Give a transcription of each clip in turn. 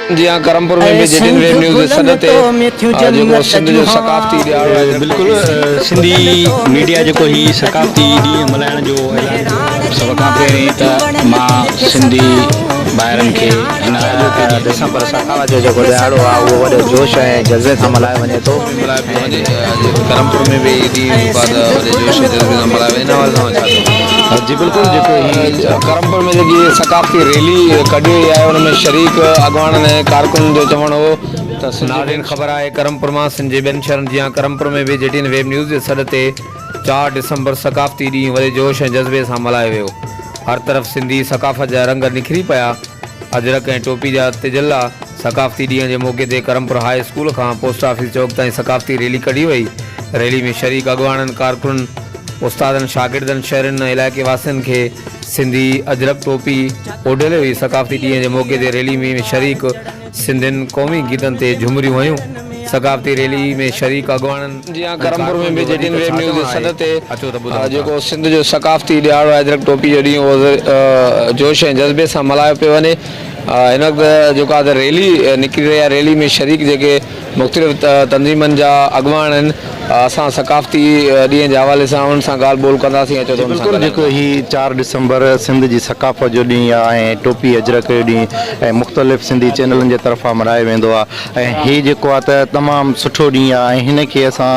जी हाँ, करमपुर में भी जेटिन वेब न्यूज़ जे सॾ ते जेको सिंध जो सकाफ़ती ॾियारो आहे बिल्कुलु सिंधी मीडिया जेको ही सकाफ़ती ॾींहुं मल्हाइण जो ऐलान कयो। सभ खां पहिरीं त मां सिंधी ॿाहिरनि खे हिन दिसंबर सखावत जो जेको ॾियारो आहे उहो वॾे जोश ऐं जज़्बे सां मल्हायो वञे थो। मल्हायो पियो वञे करमपुर में भी ॾींहुं जेको आहे वॾे जोश ऐं जज़्बे सां मल्हायो हिन हवाले सां छा जी बिल्कुलु जेको ही करमपुर में जेकी सकाफ़ती रैली कढी वई आहे उन में शरीक अॻवाननि ऐं कारकुननि जो चवणु हो त नाज़रीन ख़बर आहे करमपुर मां सिंध जे ॿियनि शहरनि जी करमपुर में भी जेटिन वेब न्यूज़ जे सॾ ते 4 दिसंबर सकाफ़ती ॾींहुं वॾे जोश ऐं जज़्बे सां मल्हायो वियो। हर तरफ़ सिंधी सकाफ़त जा रंग निखरी पिया। अजरक ऐं टोपी जा तिजला सकाफ़ती ॾींहं जे मौक़े ते करमपुर हाई स्कूल खां पोस्ट ऑफिस चौक ताईं सकाफ़ती रैली कढी वई। रैली में शरीक अॻवाननि कारकुननि उस्तादनि शागिर्दनि शहरनि इलाइक़े वासियुनि खे सिंधी अजरक टोपी ओढियल हुई। सकाफ़ती ॾींहं जे मौक़े ते रैली में शरीक सिंधियुनि क़ौमी गीतनि ते झुमरियूं हयूं। सकाफ़ती रैली में शरीक अॻवाननि जी हाँ, करमपुर में भी जेटिन वेब न्यूज़ जे सॾ ते जेको सिंध जो सकाफ़ती ॾियारो आहे अजरक टोपी जो ॾींहुं उहो जोश ऐं जज़्बे सां मल्हायो पियो वञे। हिन वक़्तु जेका रैली निकिरी रही आहे रैली में शरीक जेके मुख़्तलिफ़ तंज़ीमनि जा अॻवान आहिनि असां सकाफ़ती ॾींहं जे हवाले सां उन्हनि सां ॻाल्हि ॿोल कंदासीं। अचो त बिल्कुलु जेको ही 4 दिसंबर सिंध जी सकाफ़त जो ॾींहुं आहे ऐं टोपी अजरक जो ॾींहुं ऐं मुख़्तलिफ़ सिंधी चैनलनि जे तरफ़ां मल्हायो वेंदो आहे ऐं हीअ जेको आहे त तमामु सुठो ॾींहुं आहे ऐं हिन खे असां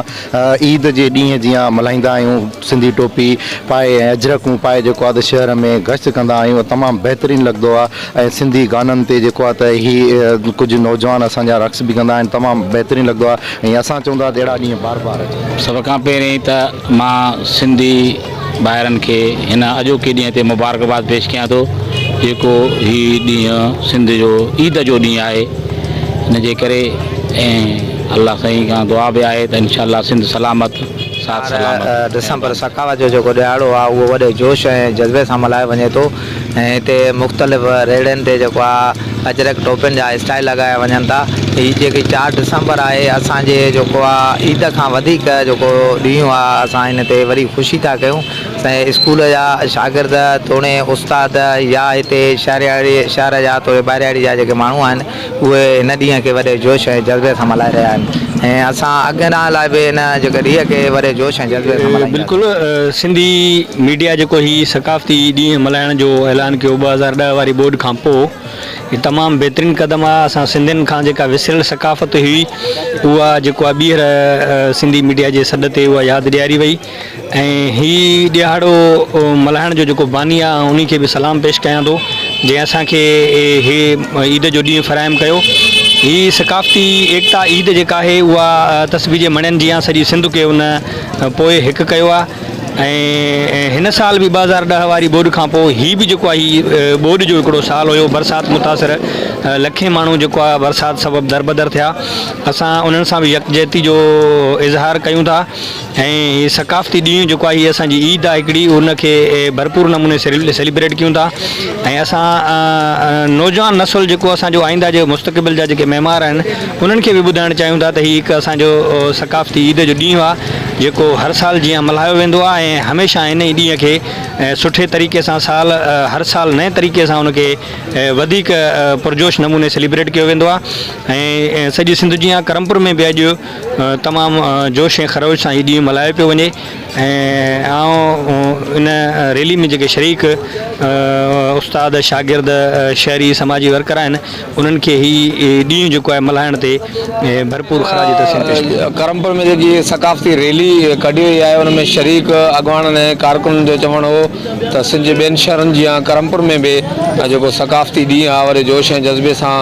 ईद जे ॾींहुं जीअं मल्हाईंदा आहियूं सिंधी टोपी पाए ऐं अजरकूं पाए जेको आहे त शहर में गश्त कंदा आहियूं तमामु बहितरीनु लॻंदो आहे ऐं सिंधी गाननि ते जेको आहे त हीअ कुझु नौजवान असांजा रक़्स बि कंदा आहिनि तमामु बहितरीनु लॻंदो आहे ऐं असां चवंदा अहिड़ा ॾींहं बार बार सभ खां पहिरीं त मां सिंधी ॿाहिरनि खे हिन अॼोके ॾींहं ते मुबारकबाद पेश कयां थो जेको हीउ ॾींहुं सिंध जो ईद जो ॾींहुं आहे। हिन जे करे ऐं अल्लाह साईं खां दुआ बि आहे त इंशाअल्लाह सिंध सलामत दिसंबर सखावत जो जेको ॾियारो आहे उहो वॾे जोश ऐं जज़्बे सां मल्हायो वञे थो ऐं हिते मुख़्तलिफ़ रेड़ियुनि ते जेको आहे अजरक टोपियुनि जा स्टाइल लॻाया वञनि था। हीअ जेकी 4 दिसंबर आहे असांजे जेको आहे ईद खां वधीक जेको ॾींहुं आहे असां हिन ते वरी ख़ुशी था कयूं। असांजे स्कूल जा शागिर्द तोड़े उस्ताद या हिते शहर जा तोड़े ॿाहिरियाड़ी जा जेके माण्हू आहिनि उहे हिन ॾींहं खे वॾे जोश ऐं जज़्बे सां मल्हाए रहिया आहिनि ऐं असां अॻियां लाइ बि हिन जेके ॾींहं खे वॾे जोश ऐं जज़्बे सां बिल्कुलु सिंधी मीडिया जेको ही सकाफ़ती ॾींहुं मल्हाइण जो ऐलान कयो 2010 वारी बोर्ड खां पोइ हीअ तमामु बहितरीनु क़दम आहे। असां सिंधियुनि खां जेका विसरियल सकाफ़त हुई उहा जेको आहे ॿीहर सिंधी मीडिया जे सॾ ते उहा यादि ॾियारी वई ऐं हीउ ॾियारो मल्हाइण जो जेको बानी आहे उन खे बि सलाम पेश कयां थो जंहिं असांखे इहे ईद जो ॾींहुं फ़राहम कयो। हीअ सकाफ़ती एकता ईद जेका आहे उहा तस्बीर मणियनि जीअं सॼी सिंध खे उन पोइ हिकु कयो आहे ऐं हिन साल बि 2010 वारी बोर्ड खां पोइ हीअ बि जेको आहे हीअ बोर्ड जो हिकिड़ो साल हुयो बरसाति मुतासिर लखे माण्हू जेको आहे बरसाति सबबु दरबदर थिया। असां उन्हनि सां बि यकजहती जो इज़हार कयूं था ऐं हीअ सकाफ़ती ॾींहुं जेको आहे हीअ असांजी ईद आहे हिकिड़ी उनखे भरपूर नमूने सेलिब्रेट कयूं था ऐं असां नौजवान नसुल जेको असांजो आईंदा जे मुस्तक़बिल जा जेके महिमान आहिनि उन्हनि खे बि ॿुधाइणु चाहियूं था त हीअ हिकु असांजो सकाफ़ती ईद जो ॾींहुं आहे जेको हर साल जीअं मल्हायो वेंदो आहे ऐं हमेशह इन ई ॾींहं खे सुठे तरीक़े सां हर साल नए तरीक़े सां उनखे वधीक पुरजोश नमूने सेलिब्रेट कयो वेंदो आहे ऐं सॼी सिंध जीअं करमपुर में बि अॼु तमामु जोश ऐं ख़रोश सां हीअ ॾींहुं मल्हायो पियो वञे ऐं इन रैली में जेके शरीक उस्ताद शागिर्द शहरी समाजी वर्कर आहिनि उन्हनि खे हीअ ॾींहुं जेको आहे मल्हाइण ते भरपूर ख़राज तहसीन पेश कयो। करमपुर में जेकी सकाफ़ती रैली कढी वई आहे उन में शरीक अॻवाननि ऐं कारकुननि जो चवणु हो त सिंध जे ॿियनि शहरनि जीअं करमपुर में बि जेको सकाफ़ती ॾींहुं आहे वरी जोश ऐं जज़्बे सां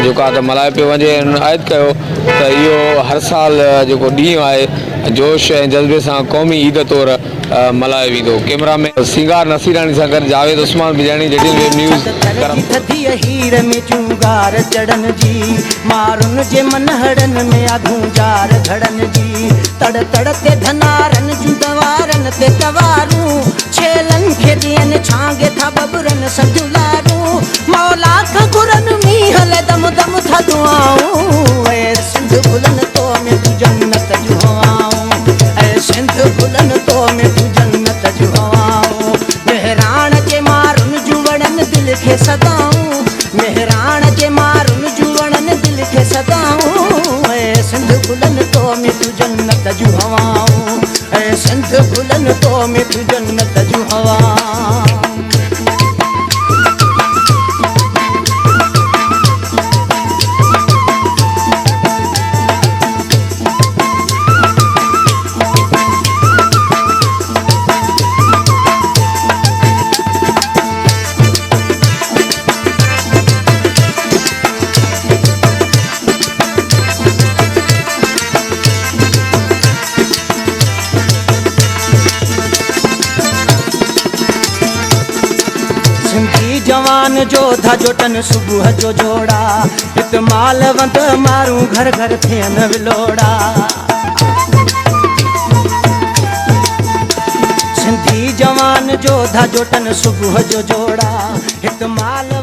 जेको आहे त मल्हायो पियो वञे। आयद कयो त इहो हर साल जेको ॾींहुं आहे जोश ऐं जज़्बे सां क़ौमी ईद तौरु मल्हायो वेंदो। कैमरा में सिंगार नसीरानी सां गॾु जावेद उस्मान बिजाणी जेटिन वेब न्यूज़ हीर में चूंगार चढ़न जी मारुन जे मनहड़न में आधूंजार घड़न जी तड़ तड़ ते धनारन जूं दवारन ते तवारूं छेलन खे ॾियनि छांगे था बबरन सजुलारूं मौला खां घुरन मींहल दम दम था दुआऊं ऐ सिंध गुलन तो में तू जन्नत जूं हवाऊं ऐ सिंध गुलन तो में तू जन्नत जूं हवाऊं मेहरान जे मारुन जूं वड़न दिल खे सदाऊं मेहरान जे मारुन जूं वड़न मिठू जन्नत जूं हवाऊं ऐं सिंध गुलनि तो मिठू जन्नत जूं हवाऊं सिंधी जवान जोधा जोटन सुबुह जो जोड़ा हित मालवंत मारूं घर घर थियन विलोड़ा सिंधी जवान जोधा जोटन सुबुह जो जोड़ा हित मालवंत